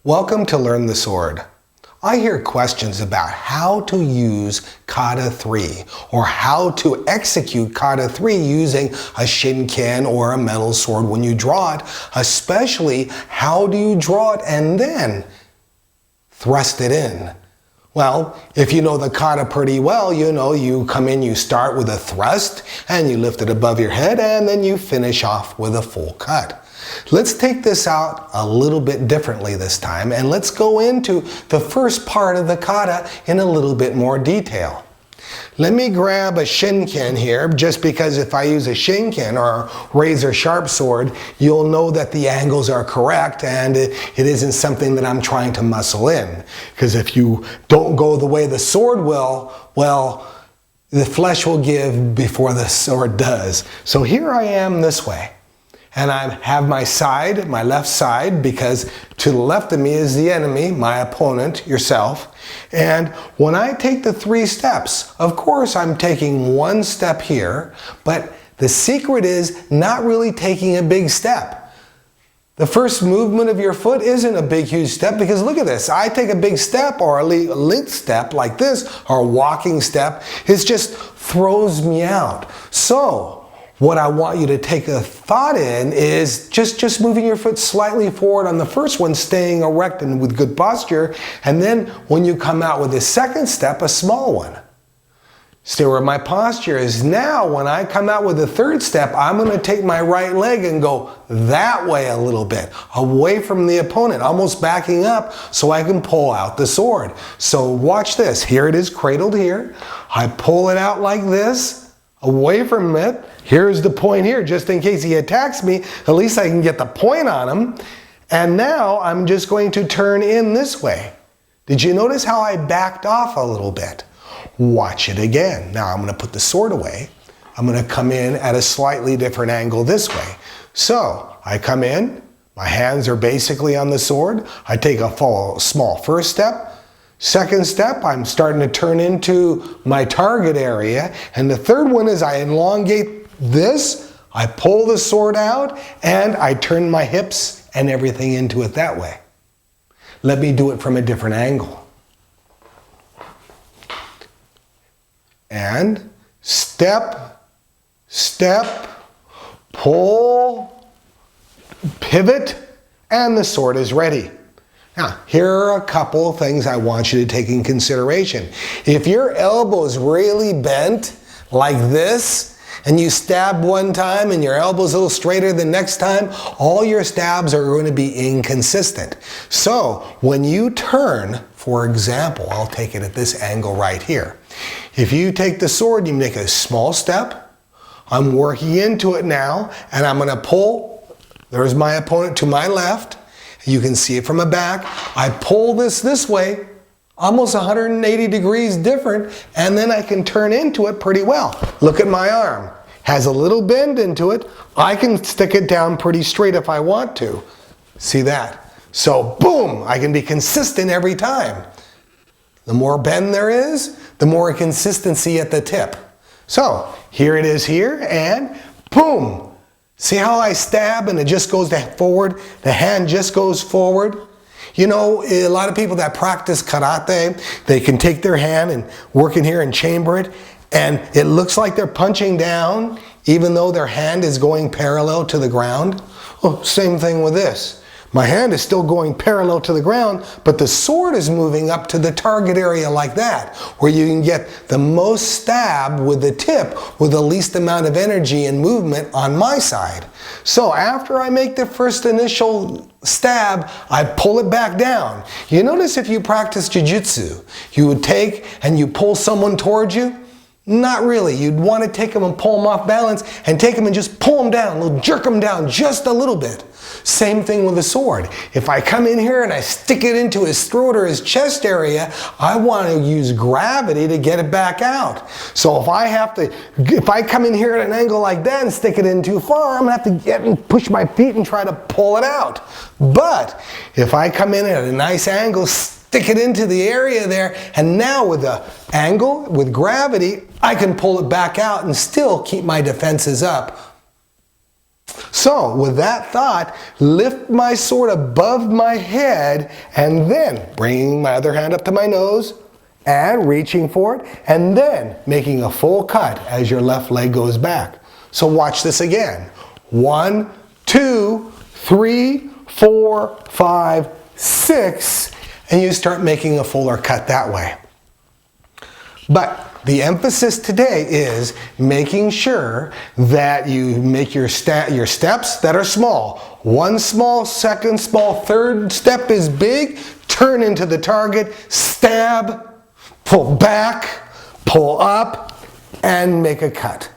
Welcome to Learn the Sword. I hear questions about how to use Kata 3 or how to execute Kata 3 using a shinken or a metal sword when you draw it, especially how do you draw it and then thrust it in. Well, if you know the kata pretty well, you know you come in, you start with a thrust and you lift it above your head and then you finish off with a full cut. Let's take this out a little bit differently this time and let's go into the first part of the kata in a little bit more detail. Let me grab a shinken here, just because if I use a shinken or a razor sharp sword, you'll know that the angles are correct and it isn't something that I'm trying to muscle in. Because if you don't go the way the sword will, well, the flesh will give before the sword does. So here I am this way. And I have my side, my left side, because to the left of me is the enemy, my opponent, yourself. And when I take the 3 steps, of course I'm taking 1 step here, but the secret is not really taking a big step. The first movement of your foot isn't a big, huge step, because look at this. I take a big step or a linked step like this, or a walking step. It just throws me out. So what I want you to take a thought in is just moving your foot slightly forward on the first one, staying erect and with good posture. And then when you come out with the second step, a small one. Stay where my posture is. Now, when I come out with the third step, I'm going to take my right leg and go that way a little bit, away from the opponent, almost backing up so I can pull out the sword. So watch this. Here it is cradled here. I pull it out like this, away from it. Here's the point here, just in case he attacks me, at least I can get the point on him. And now I'm just going to turn in this way. Did you notice how I backed off a little bit? Watch it again. Now I'm going to put the sword away. I'm going to come in at a slightly different angle this way. So I come in, my hands are basically on the sword. I take a small first step. Second step, I'm starting to turn into my target area. And the third one is I elongate this, I pull the sword out, and I turn my hips and everything into it that way. Let me do it from a different angle. And step, step, pull, pivot, and the sword is ready. Now, here are a couple of things I want you to take in consideration. If your elbow is really bent like this, and you stab one time and your elbow's a little straighter the next time, all your stabs are going to be inconsistent. So when you turn, for example, I'll take it at this angle right here. If you take the sword, you make a small step. I'm working into it now, and I'm going to pull. There's my opponent to my left. You can see it from the back. I pull this way, almost 180 degrees different, and then I can turn into it pretty well. Look at my arm. Has a little bend into it. I can stick it down pretty straight if I want to. See that? So boom, I can be consistent every time. The more bend there is, the more consistency at the tip. So here it is here, and boom. See how I stab and it just goes forward? The hand just goes forward. You know, a lot of people that practice karate, they can take their hand and work in here and chamber it, and it looks like they're punching down, even though their hand is going parallel to the ground. Oh, same thing with this. My hand is still going parallel to the ground, but the sword is moving up to the target area like that, where you can get the most stab with the tip with the least amount of energy and movement on my side. So after I make the first initial stab, I pull it back down. You notice if you practice jiu-jitsu, you would take and you pull someone towards you? Not really. You'd want to take them and pull them off balance and take them and just pull them down, jerk them down just a little bit. Same thing with a sword. If I come in here and I stick it into his throat or his chest area, I want to use gravity to get it back out. So if I come in here at an angle like that and stick it in too far, I'm going to have to get and push my feet and try to pull it out. But if I come in at a nice angle, stick it into the area there, and now with the angle, with gravity, I can pull it back out and still keep my defenses up So with that thought, lift my sword above my head and then bringing my other hand up to my nose and reaching for it and then making a full cut as your left leg goes back. So watch this again. 1, 2, 3, 4, 5, 6, and you start making a fuller cut that way. But the emphasis today is making sure that you make your steps that are small. One small, second small, third step is big. Turn into the target, stab, pull back, pull up, and make a cut.